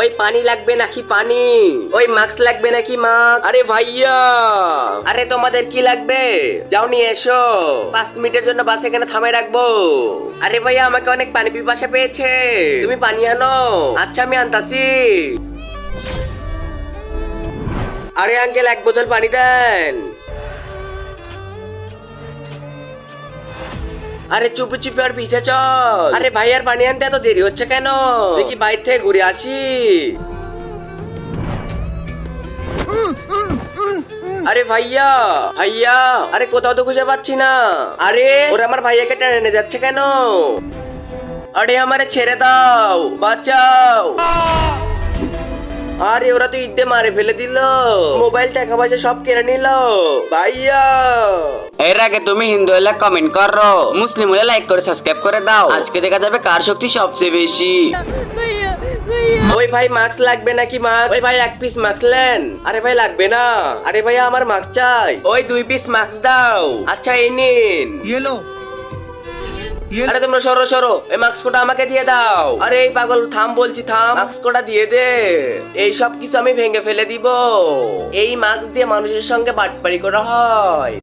ওই পানি লাগবে নাকি পানি? ওই মাস্ক লাগবে নাকি মাস্ক? আরে ভাইয়া, আরে তোমাদের কি লাগবে? যাও নিয়ে এসো। 5 মিনিটের জন্য বাস এখানে থামাই রাখবো। আরে ভাইয়া, আমাকে অনেক পানি পিপাসা পেয়েছে, তুমি পানি আনো। আচ্ছা, আমি আনতাছি। আরে আঙ্কেল, 1 বোতল পানি দেন। আরে চুপি চুপি আর পিছে চল। আরে ভাই, আর পানি আনতে এত দেরি হচ্ছে কেন? দেখি বাইরে থেকে ঘুরে আসি। আরে ভাইয়া, ভাইয়া, আরে কোথাও তো খুঁজে পাচ্ছি না। আরে ওরা আমার ভাইয়াকে টেনে নিয়ে যাচ্ছে কেন? আরে আমারে ছেড়ে দাও, বাঁচাও। আরে ওরা তো ইদ্দে মারে ফেলে দিল, মোবাইল টাকা পয়সা সব কেড়ে নিল। ভাইয়া, এর আগে তুমি হিন্দু হলে কমেন্ট করো, মুসলিম হলে লাইক করে সাবস্ক্রাইব করে দাও। আজকে দেখা যাবে কার শক্তি সবচেয়ে বেশি। ওই ভাই, মাস্ক লাগবে নাকি মাস্ক? ওই ভাই, 1 পিস মাস্ক নেন। আরে ভাই, লাগবে না। আরে ভাইয়া, আমার মাস্ক চাই। ওই 2 পিস মাস্ক দাও। আচ্ছা, এই নিন। আরে তোমরা সরো সরো, এই মাস্ক কোটা আমাকে দিয়ে দাও। আরে এই পাগল, থাম বলছি, থাম। মাস্ক কোটা দিয়ে দে। এই সব কিছু আমি ভেঙে ফেলে দিব। এই মাস্ক দিয়ে মানুষের সঙ্গে বাটপারি করা হয়।